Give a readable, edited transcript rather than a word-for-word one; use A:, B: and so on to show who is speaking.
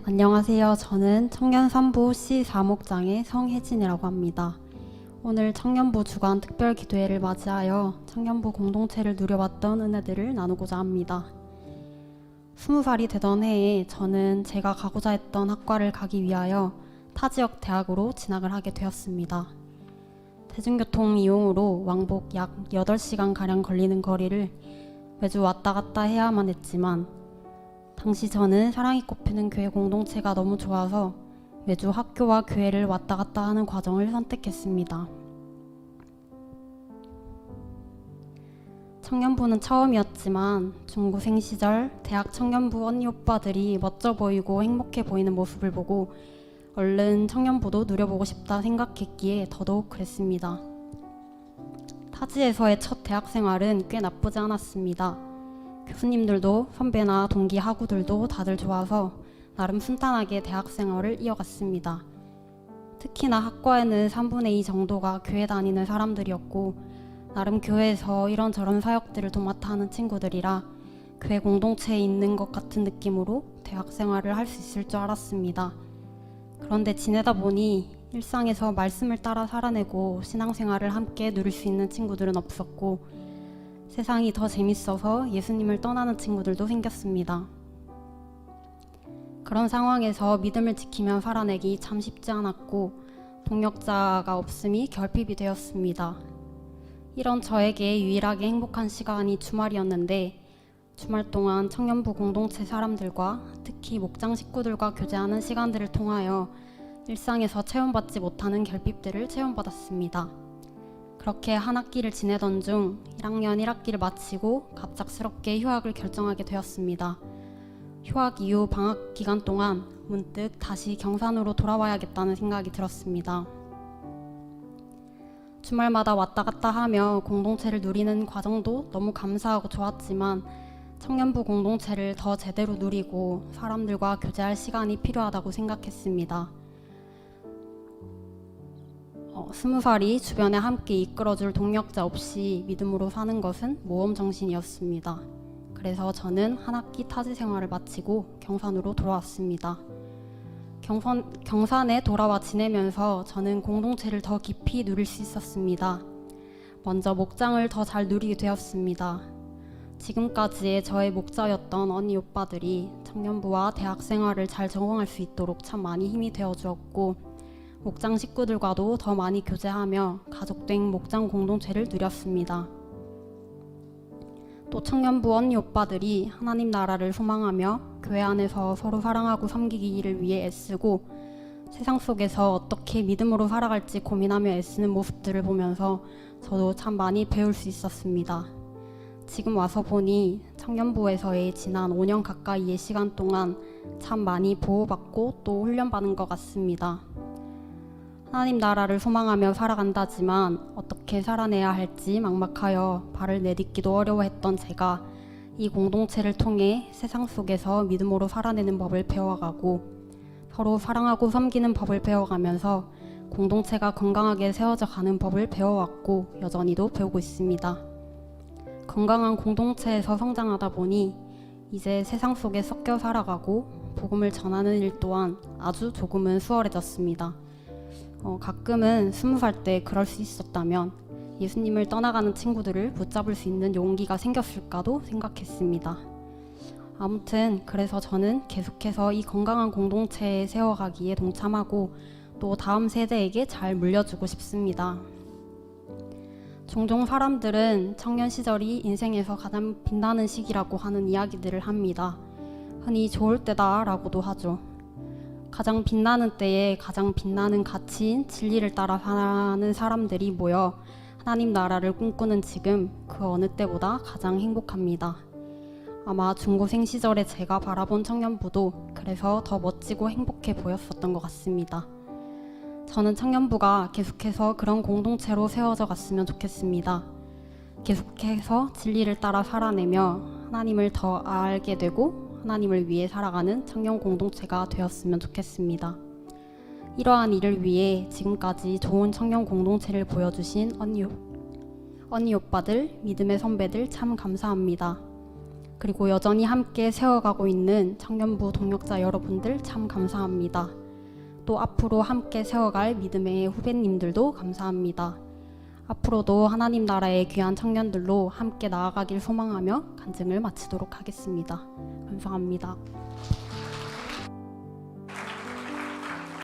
A: 안녕하세요. 저는 청년산부 C4목장의 성혜진이라고 합니다. 오늘 청년부 주간 특별기도회를 맞이하여 청년부 공동체를 누려봤던 은혜들을 나누고자 합니다. 20살이 되던 해에 저는 제가 가고자 했던 학과를 가기 위하여 타지역 대학으로 진학을 하게 되었습니다. 대중교통 이용으로 왕복 약 8시간가량 걸리는 거리를 매주 왔다 갔다 해야만 했지만 당시 저는 사랑이 꽃피는 교회 공동체가 너무 좋아서 매주 학교와 교회를 왔다 갔다 하는 과정을 선택했습니다. 청년부는 처음이었지만 중고생 시절 대학 청년부 언니 오빠들이 멋져 보이고 행복해 보이는 모습을 보고 얼른 청년부도 누려보고 싶다 생각했기에 더더욱 그랬습니다. 타지에서의 첫 대학 생활은 꽤 나쁘지 않았습니다. 교수님들도 선배나 동기 학우들도 다들 좋아서 나름 순탄하게 대학 생활을 이어갔습니다. 특히나 학과에는 3분의 2 정도가 교회 다니는 사람들이었고 나름 교회에서 이런저런 사역들을 도맡아 하는 친구들이라 교회 공동체에 있는 것 같은 느낌으로 대학 생활을 할 수 있을 줄 알았습니다. 그런데 지내다 보니 일상에서 말씀을 따라 살아내고 신앙생활을 함께 누릴 수 있는 친구들은 없었고 세상이 더 재밌어서 예수님을 떠나는 친구들도 생겼습니다. 그런 상황에서 믿음을 지키며 살아내기 참 쉽지 않았고 동력자가 없음이 결핍이 되었습니다. 이런 저에게 유일하게 행복한 시간이 주말이었는데 주말 동안 청년부 공동체 사람들과 특히 목장 식구들과 교제하는 시간들을 통하여 일상에서 체험받지 못하는 결핍들을 체험받았습니다. 그렇게 한 학기를 지내던 중 1학년 1학기를 마치고 갑작스럽게 휴학을 결정하게 되었습니다. 휴학 이후 방학 기간 동안 문득 다시 경산으로 돌아와야겠다는 생각이 들었습니다. 주말마다 왔다 갔다 하며 공동체를 누리는 과정도 너무 감사하고 좋았지만 청년부 공동체를 더 제대로 누리고 사람들과 교제할 시간이 필요하다고 생각했습니다. 20살이 주변에 함께 이끌어줄 동력자 없이 믿음으로 사는 것은 모험정신이었습니다. 그래서 저는 한 학기 타지 생활을 마치고 경산으로 돌아왔습니다. 경산에 돌아와 지내면서 저는 공동체를 더 깊이 누릴 수 있었습니다. 먼저 목장을 더 잘 누리게 되었습니다. 지금까지의 저의 목자였던 언니 오빠들이 청년부와 대학 생활을 잘 적응할 수 있도록 참 많이 힘이 되어주었고 목장 식구들과도 더 많이 교제하며 가족된 목장 공동체를 누렸습니다. 또 청년부 언니 오빠들이 하나님 나라를 소망하며 교회 안에서 서로 사랑하고 섬기기를 위해 애쓰고 세상 속에서 어떻게 믿음으로 살아갈지 고민하며 애쓰는 모습들을 보면서 저도 참 많이 배울 수 있었습니다. 지금 와서 보니 청년부에서의 지난 5년 가까이의 시간 동안 참 많이 보호받고 또 훈련받은 것 같습니다. 하나님 나라를 소망하며 살아간다지만 어떻게 살아내야 할지 막막하여 발을 내딛기도 어려워했던 제가 이 공동체를 통해 세상 속에서 믿음으로 살아내는 법을 배워가고 서로 사랑하고 섬기는 법을 배워가면서 공동체가 건강하게 세워져 가는 법을 배워왔고 여전히도 배우고 있습니다. 건강한 공동체에서 성장하다 보니 이제 세상 속에 섞여 살아가고 복음을 전하는 일 또한 아주 조금은 수월해졌습니다. 가끔은 20살 때 그럴 수 있었다면 예수님을 떠나가는 친구들을 붙잡을 수 있는 용기가 생겼을까도 생각했습니다. 아무튼 그래서 저는 계속해서 이 건강한 공동체에 세워가기에 동참하고 또 다음 세대에게 잘 물려주고 싶습니다. 종종 사람들은 청년 시절이 인생에서 가장 빛나는 시기라고 하는 이야기들을 합니다. 흔히 좋을 때다 라고도 하죠. 가장 빛나는 때에 가장 빛나는 가치인 진리를 따라 사는 사람들이 모여 하나님 나라를 꿈꾸는 지금 그 어느 때보다 가장 행복합니다. 아마 중고생 시절에 제가 바라본 청년부도 그래서 더 멋지고 행복해 보였었던 것 같습니다. 저는 청년부가 계속해서 그런 공동체로 세워져 갔으면 좋겠습니다. 계속해서 진리를 따라 살아내며 하나님을 더 알게 되고 하나님을 위해 살아가는 청년 공동체가 되었으면 좋겠습니다. 이러한 일을 위해 지금까지 좋은 청년 공동체를 보여주신 언니 오빠들, 믿음의 선배들 참 감사합니다. 그리고 여전히 함께 세워가고 있는 청년부 동력자 여러분들 참 감사합니다. 또 앞으로 함께 세워갈 믿음의 후배님들도 감사합니다. 앞으로도 하나님 나라의 귀한 청년들로 함께 나아가길 소망하며 간증을 마치도록 하겠습니다. 감사합니다.